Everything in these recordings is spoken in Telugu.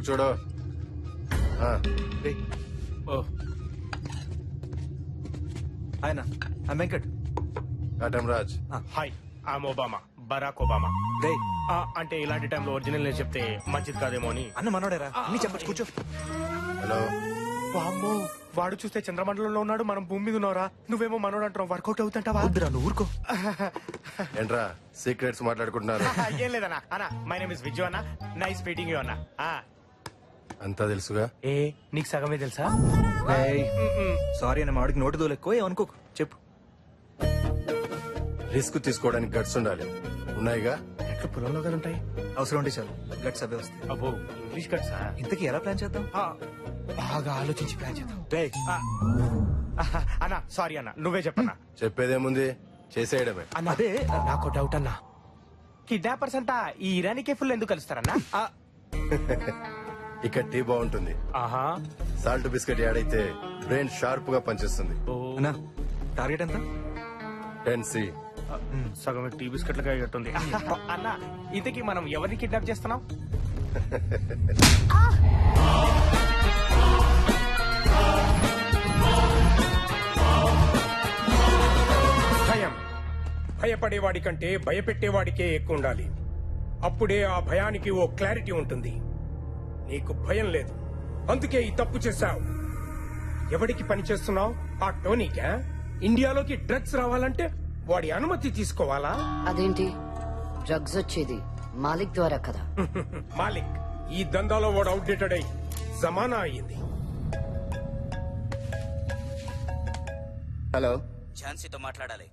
చూడు. ఆయన Venkat. Katam Raj. Hi I'm Obama, Barack Obama. రే అంటే ఇలాంటి టైంలో ఒరిజినల్ నేను చెప్తే మంచిది కాదేమో అని. అన్న మనోడేరా, అన్ని చెప్పచ్చు, కూర్చో. హలో. వామ్మో, వాడు చూస్తే చంద్రమండలంలో ఉన్నాడు, మనం భూమి మీద ఉన్నారా. నువ్వేమో మనోడు అంటున్నావు, వర్కౌట్ అవుతుంటావా? వద్దురా, నువ్వు ఊరుకో. ఏంట్రా సీక్రెట్స్ మాట్లాడుకుంటున్నారు? ఏం లేదన్నా. అన్నా మై నేమ్ ఇస్ విజయ్ అన్న, నైస్ మీటింగ్ యూ అన్న. అంతా తెలుసుగా. ఏ నీకు సగమే తెలుసా? సారీ అన్న, మాడికి నోటు దోలు ఎక్కువ, ఏమనుకోకు, చెప్పు. రిస్క్ తీసుకోవడానికి గట్స్ ఉండాలి. ఉన్నాయిగా. ఎట్లా పొలంలో కదా ఉంటాయి. అవసరం ఉంటే చాలు, గట్స్ అవే వస్తాయి. అబ్బో ఇంగ్లీష్ కట్సా? ఇంతకీ ఎలా ప్లాన్ చేద్దాం? బాగా ఆలోచించి ప్లాన్ చేద్దాం. అన్నా సారీ అన్న, నువ్వే చెప్పన్నా. చెప్పేదేముంది, చేసేయడమే. అన్న అదే నాకు డౌట్ అన్నా, కిడ్నాపర్స్ అంతా ఈ ఇరానీ కేఫుల్లో ఎందుకు కలుస్తారన్నా? ఇక్కడ టీ బాగుంటుంది. ఆహా, సాల్ట్ బిస్కెట్ యాడ్ అయితే బ్రెయిన్ షార్ప్ గా పనిచేస్తుంది. అన్నా టార్గెట్ ఎంత? 10C. సగం టీ బిస్కెట్లుగా అయ్యట్టుంది. అన్న ఇంతకీ మనం ఎవరిని కిడ్నాప్ చేస్తున్నాం? భయం భయపడేవాడి కంటే భయపెట్టేవాడికే ఎక్కువ ఉండాలి. అప్పుడే ఆ భయానికి ఓ క్లారిటీ ఉంటుంది. నీకు భయం లేదు, అందుకే ఈ తప్పు చేశావు. ఎవడికి పని చేస్తున్నావు? ఆ టోనీకా? ఇండియాలోకి డ్రగ్స్ రావాలంటే వాడి అనుమతి తీసుకోవాలా? అదేంటి, డ్రగ్స్ వచ్చేది మాలిక్ ద్వారా కదా. మాలిక్ ఈ దందాలో వాడు అవుట్డేటెడ్ అయి జమానా అయ్యింది. హలో, ఝాన్సీతో మాట్లాడాలి.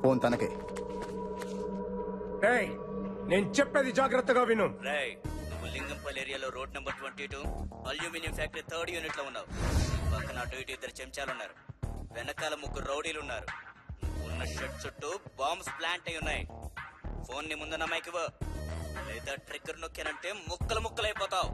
ఫోన్ తనకే. ఏయ్, నేను చెప్పేది జాగ్రత్తగా విను. రేయ్, నువ్వు లింగంపల్లి ఏరియాలో road number 22 aluminium factory 3rd unit లో ఉన్నావు. పక్కన అటు ఇటు 2 చెంచాలున్నారు, వెనకాల 3 రౌడీలున్నారు. ఉన్న షెడ్ చుట్టూ బాంబ్స్ ప్లాంట్ అయి ఉన్నాయి. ఫోన్ ని ముందున్న మైక్ ఇవ్వు, లేదా ట్రిగ్గర్ నొక్కానంటే ముక్కలు ముక్కలైపోతావు.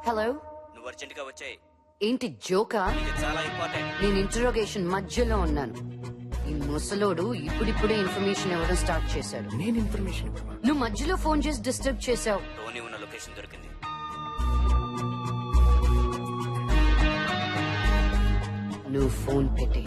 హలో, నువ్వు అర్జెంట్ గా వచ్చాయి, ఏంటి జోకా? ఇది చాలా ఇంపార్టెంట్. నేను ఇంటరోగేషన్ మధ్యలో ఉన్నాను. ఈ ముసలోడు ఇప్పుడిప్పుడే ఇన్ఫర్మేషన్ ఇవ్వడం స్టార్ట్ చేశాడు. నేను ఇన్ఫర్మేషన్ నువ్వు మధ్యలో ఫోన్ చేసి డిస్టర్బ్ చేశావు. టోనీ ఉన్న లొకేషన్ దొరికింది. నువ్వు ఫోన్ పెట్టి.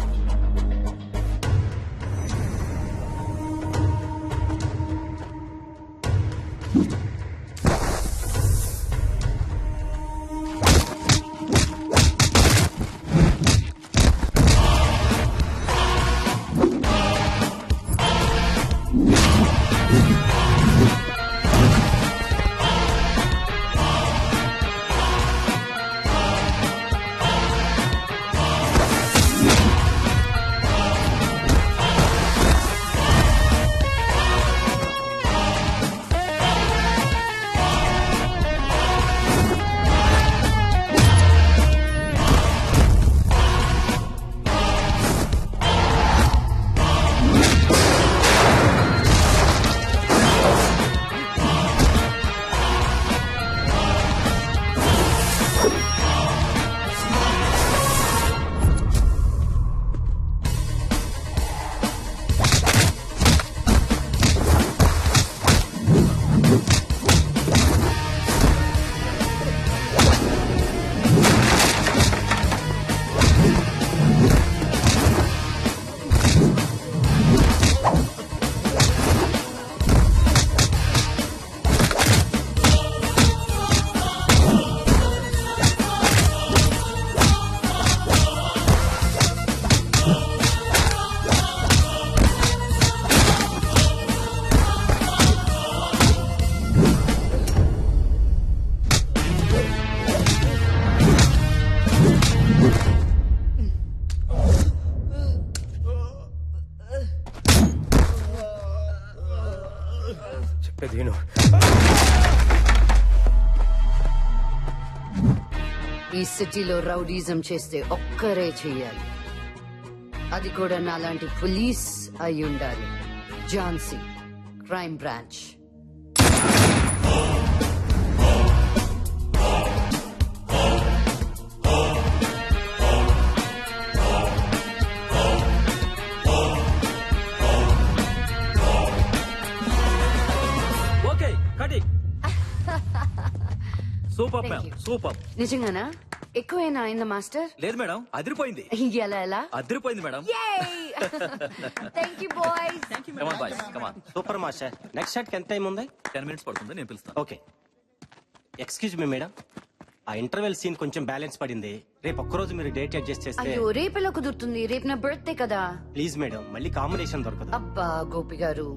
చెప్పేది విను. ఈ సిటీలో రౌడీజం చేస్తే ఒక్కరే చెయ్యాలి. అది కూడా నాలాంటి పోలీస్ అయి ఉండాలి. Jhansi, crime branch. Super Thank ma'am you. Super. నిజంగానా ఎక్కువైనా అయిందా మాస్టర్ లేదు మేడం అదిరిపోయింది. ఎలా ఎలా అదిరిపోయింది madam. Thank you boys come on boys come on. Super master next shot కి ఎంత టైం ఉంది? 10 minutes పడుతుంది, నేను పిలుస్తాను. ఓకే ఎక్స్క్యూజ్ మీ మేడం, ఆ ఇంటర్వెల్ సీన్ కొంచెం బ్యాలెన్స్ పడింది. రేపు ఒక్కరోజు మీరు డేట్ అడ్జస్ట్ చేస్తే. అయ్యో రేపెలా కుదురుతుంది, రేపు నా బర్త్డే కదా. ప్లీజ్ మేడం, మళ్ళీ కాంబినేషన్ దొరకదు. అబ్బా గోపి గారు,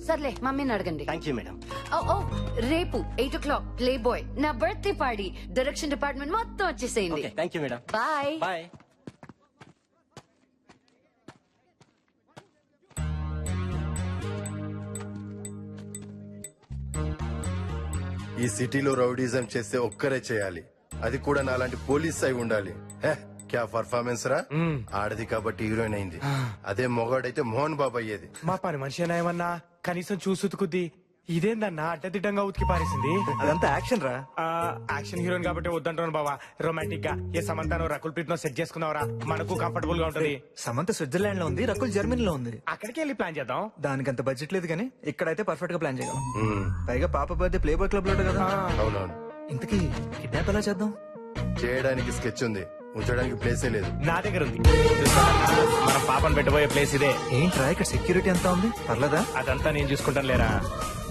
సర్లే మమ్మీని అడగండి. Thank you madam. ఓ రేపు 8 o'clock ప్లే బాయ్ నా బర్త్డే పార్టీ, డైరెక్షన్ డిపార్ట్మెంట్ మొత్తం వచ్చేసేయండి. Okay thank you madam. Bye. Bye. ఈ సిటీలో రౌడీజం చేస్తే ఒక్కరే చేయాలి, అది కూడా నాలాంటి పోలీస్ అయి ఉండాలి. హే, క్యా పర్ఫార్మెన్స్ రా. ఆడది కాబట్టి హీరోయిన్ అయింది, అదే మొగాడైతే మోహన్ బాబు అయ్యేది. మా పని మనిషి ఏమన్నా కనీసం చూసి ఉతుకుద్ది, ఇదేందన్నా అడ్డదిడ్డంగా ఉతికి పారేసింది. అదంతా యాక్షన్ రా. యాక్షన్ హీరోయిన్ కాబట్టి వద్దంటాను బావా. రొమాంటిక్ గా ఏ సమంతాను రకుల్ ప్రీత్ సెట్ చేసుకున్నావరా, మనకు కంఫర్టబుల్ గా ఉంటది. సమంత స్విట్జర్లాండ్ లో ఉంది, రకుల్ జర్మనీలో ఉంది. అక్కడికి వెళ్ళి ప్లాన్ చేద్దాం. దానికంత బడ్జెట్ లేదు కానీ ఇక్కడైతే పర్ఫెక్ట్ గా ప్లాన్ చేయగలం. పైగా పాప బర్త్డే ప్లే బాయ్ క్లబ్ లో కదా. అవునవును, ఇంతకీ కిడ్నాప్ ఎలా చేద్దాం? చేయడానికి స్కెచ్ ఉంది, ఉంచడానికి ప్లేసే లేదు. నా దగ్గర ఉంది, మనం పాపను పెట్టబోయే ప్లేస్ ఇదే. ఏంట్రా ఇక్కడ సెక్యూరిటీ ఎంత ఉంది, పర్లేదా? అదంతా నేను చూసుకుంటాను లేరా.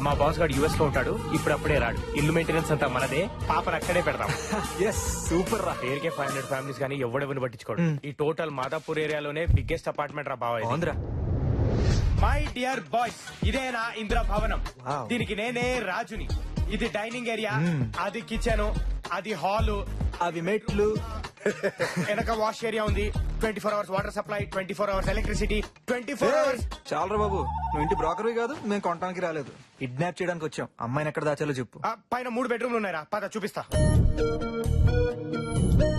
మా బాస్ గారు యుఎస్ లో ఉంటాడు, ఇప్పుడప్పుడే రాడు. ఇల్లు మెయింటెనెన్స్ అంతా మనదే, పాపను అక్కడే పెడతాం. ఎస్ సూపర్ రా. పేరుకే 500 ఫ్యామిలీస్ కానీ ఎవడెవరిని పట్టించుకోడు. ఈ టోటల్ మాదాపూర్ ఏరియాలోనే బిగ్గెస్ట్ అపార్ట్మెంట్ రా బావా. బాగుందిరా. మై డియర్ బాయ్స్, ఇదే నా ఇంద్ర భవనం. Wow. దీనికి నేనే రాజుని. ఇది డైనింగ్ ఏరియా, అది కిచెన్, అది హాలు, అవి మెట్లు. వెనక వాష్ ఏరియా ఉంది. 24 hours water supply, 24 hours electricity, 24 hours. చాలరా బాబు, నువ్వు ఇంటి బ్రోకర్వి కాదు, మేము కొనడానికి రాలేదు. కిడ్నాప్ చేయడానికి వచ్చాం. అమ్మాయిని ఎక్కడ దాచాలో చెప్పు. పైన 3 బెడ్రూమ్లు ఉన్నాయిరా, పద చూపిస్తా.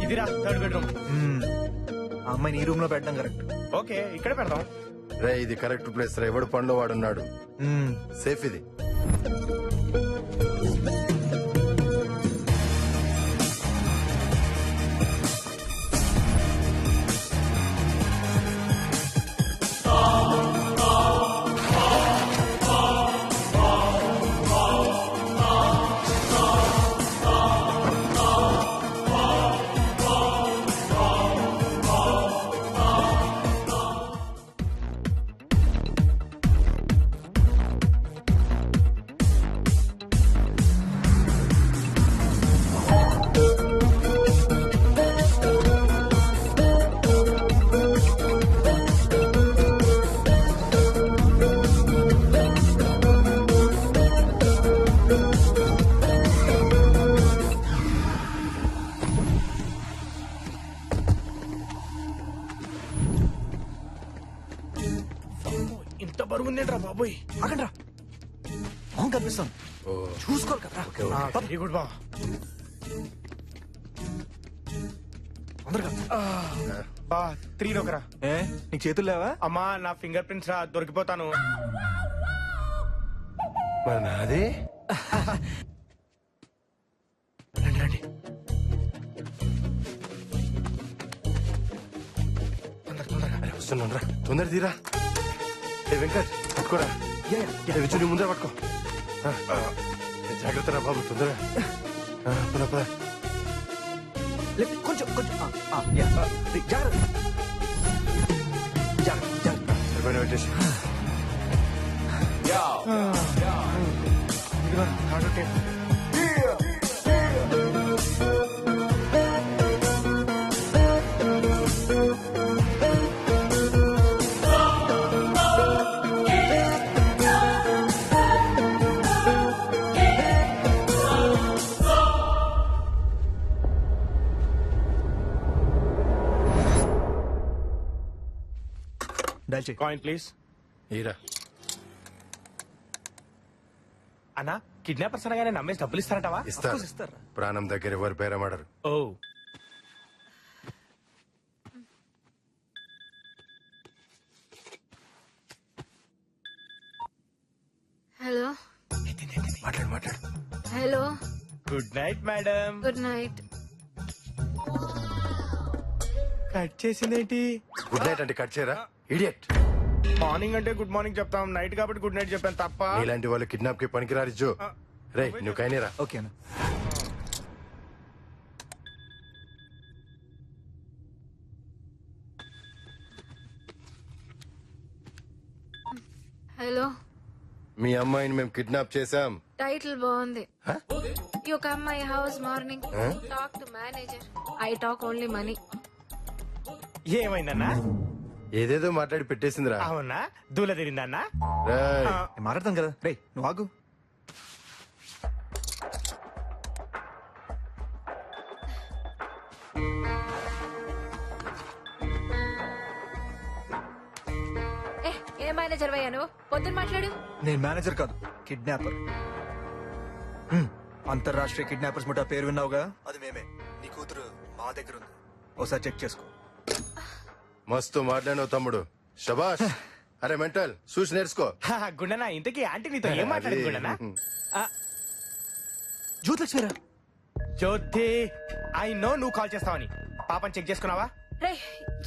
ఇదిరా 3rd బెడ్రూమ్. ఆ అమ్మాయిని ఈ రూమ్ లో పెట్టడం కరెక్ట్. ఓకే ఇక్కడే పెడదాం. రే ఇది కరెక్ట్ ప్లేస్ రా, ఎవడు పనిలో వాడున్నాడు. సేఫ్ ఇది. ఇంత బరువు ఉందేంట్రా బాబోయ్. అక్కడ అవును కనిపిస్తాం, చూసుకోరు కదా. వెరీ గుడ్ బా. తొందరగా. బా 3 ఒకరా. ఏ నీకు చేతులు లేవా? అమ్మా నా ఫింగర్ ప్రింట్స్ రా, దొరికిపోతాను. మరి నాదే. రండి రండి. అరే వస్తున్నాను రా, తొందర తీరా. ఏ వెంకట్ పట్టుకోరా, విచ్చు ముందర పట్టుకో. జాగ్రత్త రా బాబు, తొందరగా. పద పద. కొంచెం కొంచెం జాగ్రత్త. సరిపోయిన పెట్టేసి. ఇదిగో కార్డు టేప్. డైల్ చేయి. Coin please. ఈరా. అన్నా కిడ్నాపర్స్ అనగానే నమ్మేసి డబ్బులు ఇస్తారంటావా? ఇస్తారు. ఇస్తారా? ప్రాణం దగ్గర ఎవరు పేరమాడరు. ఓ హలో మాట్లాడు మాట్లాడు. Hello good night madam. Good night. Cut చేసిందేంటి? గుడ్ నైట్ అంటే కట్ చేయరా, ఇడియట్. మార్నింగ్ అంటే గుడ్ మార్నింగ్ చెప్తాం, నైట్ కాబట్టి గుడ్ నైట్ చెప్పాను తప్ప. ఇలాంటి వాళ్ళు కిడ్నాప్ కి పనికిరారు జో. రే నువ్వు కైనేరా. ఓకేనా? హలో, మీ అమ్మాయిని మేము కిడ్నాప్ చేశాం. టైటిల్ బాగుంది. You come my house morning, talk to manager. I talk only money. ఏమైందన్నా? ఏదేదో మాట్లాడి పెట్టేసిందిరా. అవునా? దూల తిరిందన్నా? రేయ్, నేను మాట్లాడతాం కదా. రే నువ్వు ఆగు. ఏ మేనేజర్ అయ్యా నువ్వు? పొద్దున్న మాట్లాడు. నేను మేనేజర్ కాదు, కిడ్నాపర్. అంతర్రాష్ట్రీయ కిడ్నాపర్స్ ముఠా పేరు విన్నావుగా, అది మేమే. నీ కూతురు మా దగ్గర ఉంది, ఒకసారి చెక్ చేసుకో. మస్తు మాట్లాడినావు తమ్ముడు, శబాష్. అరే మెంటల్, చూసి నేర్చుకో. గుండనా, ఇంతకీ ఆంటీ నీతో ఏం మాట్లాడింది గుండనా? జ్యోతిలక్ష్మిరా. జ్యోతి, ఐ నో నువ్వు కాల్ చేస్తావని. పాపని చెక్ చేసుకున్నావా? రే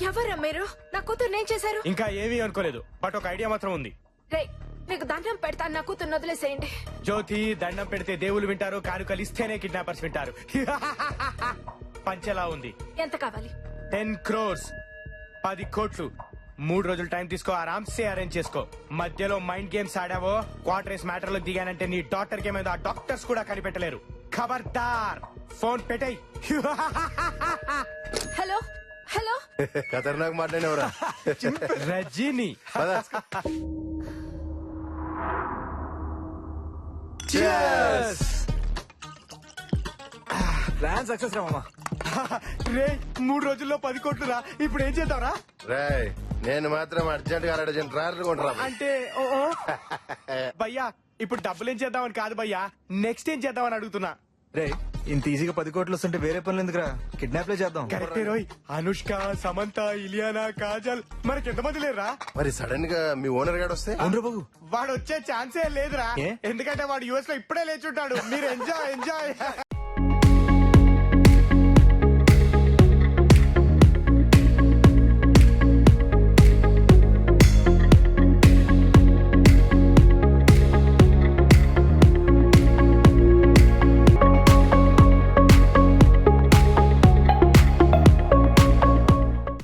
ఎవరా మీరు? నా కూతురు ఏం చేశారు? ఇంకా ఏమీ అనుకోలేదు, బట్ ఒక ఐడియా మాత్రం ఉంది. రే మీకు దండం పెడతాను, నా కూతురు వదిలేసేయండి. జ్యోతి, దండం పెడితే దేవుళ్ళు వింటారు, కానుకలు ఇస్తేనే కిడ్నాపర్స్ వింటారు. పంచెలా ఉంది. ఎంత కావాలి? 10 crores, 10 కోట్లు. 3 రోజులు టైం తీసుకో, ఆరామ్సే అరేంజ్ చేసుకో. మధ్యలో మైండ్ గేమ్స్ ఆడావో, క్వార్టర్స్ మ్యాటర్ లో దిగానంటే నీ డాక్టర్ కి ఆ డాక్టర్స్ కూడా కనిపెట్టలేరు. ఖబర్దార్, ఫోన్ పెట్టేయ్. హలో హలో, ఖతర్నాక్ మాట్లాడినవరా. రజనీ. ప్లాన్ సక్సెస్ రా మామా. రే 3 రోజుల్లో 10 కోట్లు రా. ఇప్పుడు ఏం చేద్దాంరా? రాయ్, నేను మాత్రం అర్జెంట్ గా 2 ట్రాయలు కొంటరా. అంటే భయ్యా, ఇప్పుడు డబ్బులు ఏం చేద్దామని కాదు భయ్యా, నెక్స్ట్ ఏం చేద్దామని అడుగుతున్నా. రే ఇంత ఈజీగా 10 కోట్లు వస్తుంటే వేరే పనులు ఎందుకురా, కిడ్నాప్లే చేద్దాం. కరెక్టే రోయ్. అనుష్క, సమంత, ఇలియానా, కాజల్, మనకి ఎంతమంది లేరా? మరి సడన్ గా మీ ఓనర్ గాడు వస్తే? అవును బాబు, వాడు వచ్చే ఛాన్సే లేదురా. ఏ? ఎందుకంటే వాడు యుఎస్ లో ఇప్పుడే లేచుంటాడు. మీరు ఎంజాయ్.